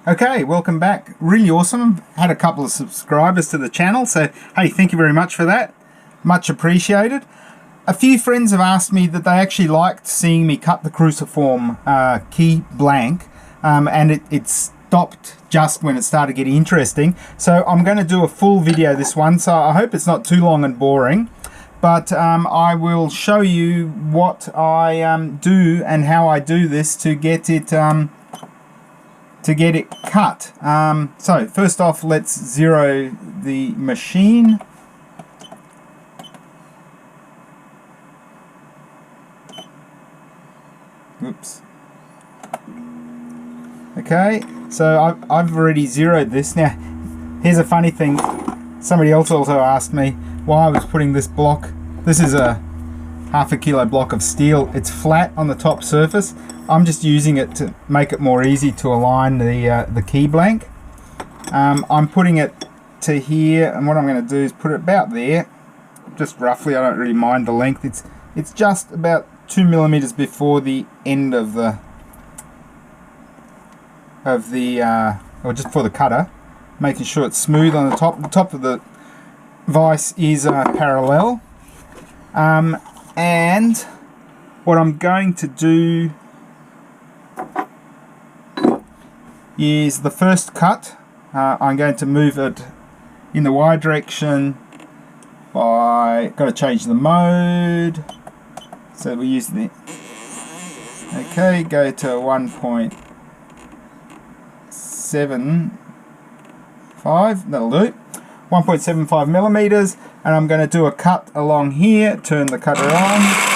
Okay, welcome back. Really awesome. Had a couple of subscribers to the channel, so hey, thank you very much for that. Much appreciated. A few friends have asked me that they actually liked seeing me cut the cruciform key blank, and it stopped just when it started getting interesting. So I'm going to do a full video this one, so I hope it's not too long and boring. But I will show you what I do and how I do this to get it cut. So first off, let's zero the machine. Oops. Okay, so I've already zeroed this. Now, here's a funny thing. Somebody else also asked me why I was putting this block. This is a ½ kilo block of steel. It's flat on the top surface. I'm just using it to make it more easy to align the key blank. I'm putting it to here, and what I'm going to do is put it about there, just roughly. I don't really mind the length. It's just about 2 millimeters before the end of the or just for the cutter, making sure it's smooth on the top. The top of the vise is parallel, and what I'm going to do is the first cut. I'm going to move it in the Y direction by, got to change the mode, so we use the, okay, go to 1.75, that'll do, 1.75 millimeters, and I'm going to do a cut along here, turn the cutter on.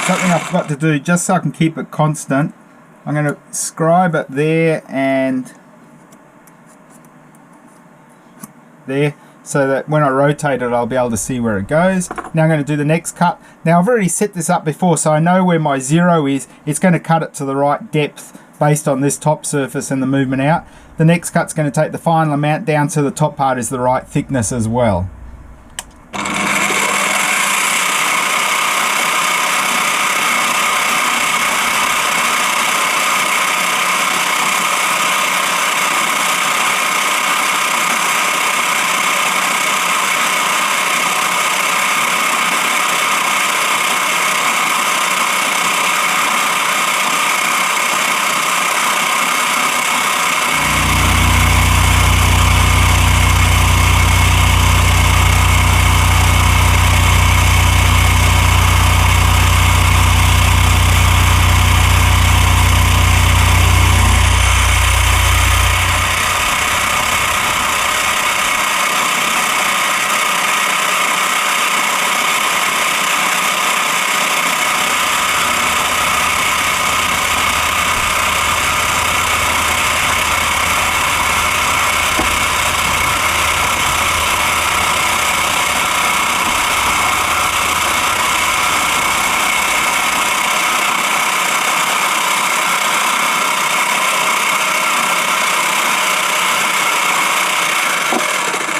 Something I forgot to do, just so I can keep it constant, I'm going to scribe it there and there, so that when I rotate it I'll be able to see where it goes. Now I'm going to do the next cut. Now I've already set this up before, so I know where my zero is. It's going to cut it to the right depth based on this top surface and the movement out. The next cut's going to take the final amount down so the top part is the right thickness as well.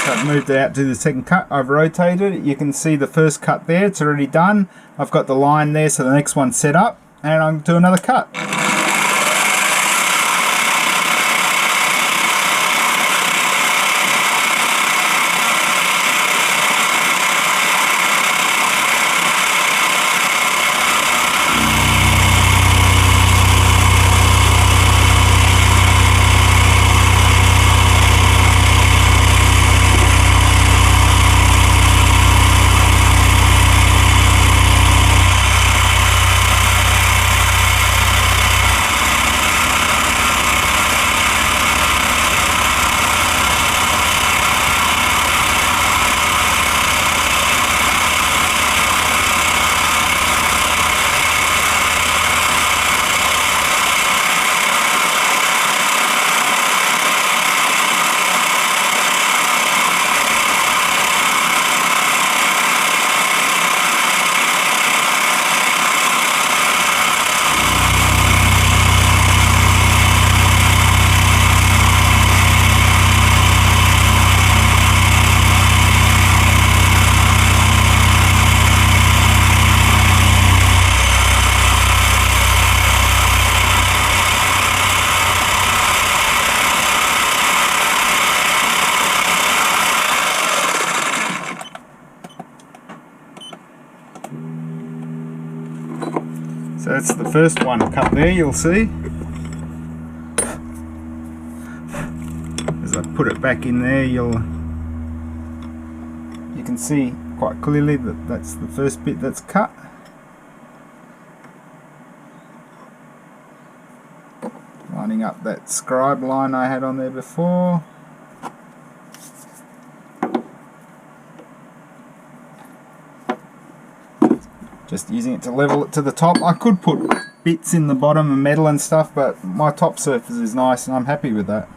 I've moved it out to the second cut. I've rotated it. You can see the first cut there. It's already done. I've got the line there, so the next one's set up, and I'll do another cut. So that's the first one cut there, you'll see. As I put it back in there, you can see quite clearly that that's the first bit that's cut. Lining up that scribe line I had on there before. Just using it to level it to the top. I could put bits in the bottom and metal and stuff, but my top surface is nice and I'm happy with that.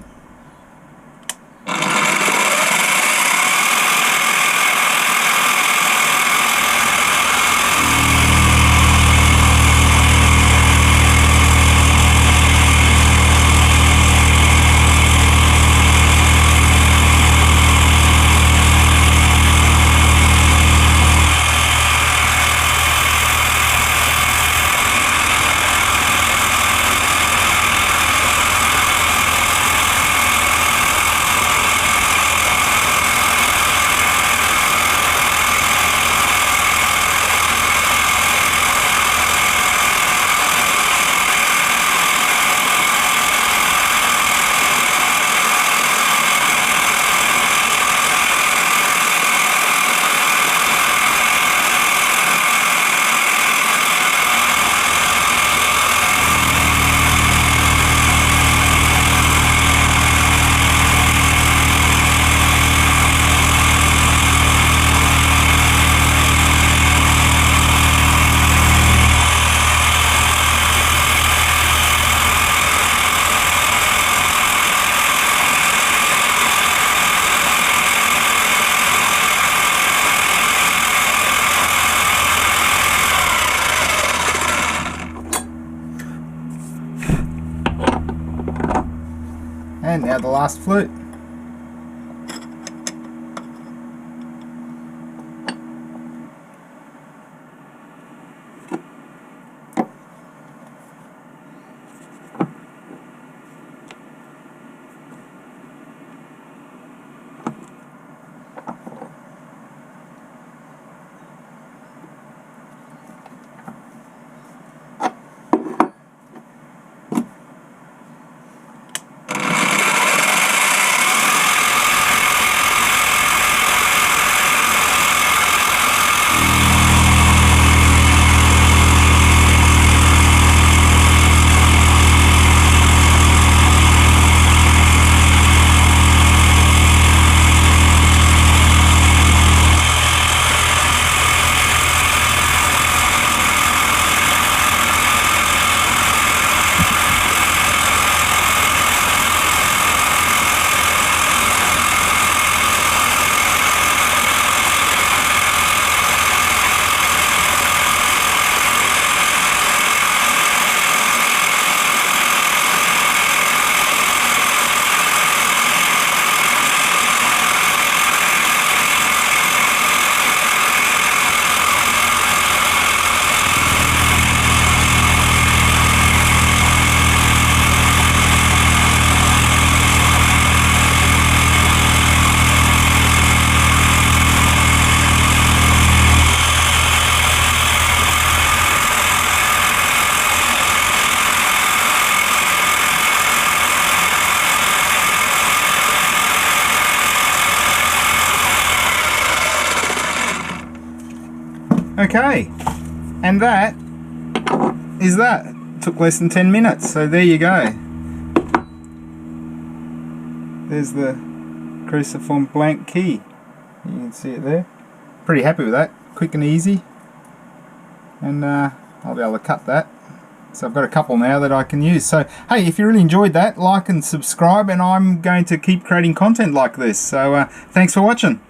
And now the last flute. Okay, and that is that. It took less than 10 minutes, so there you go. There's the cruciform blank key. You can see it there. Pretty happy with that, quick and easy. And I'll be able to cut that. So I've got a couple now that I can use. So hey, if you really enjoyed that, like and subscribe, and I'm going to keep creating content like this. So thanks for watching.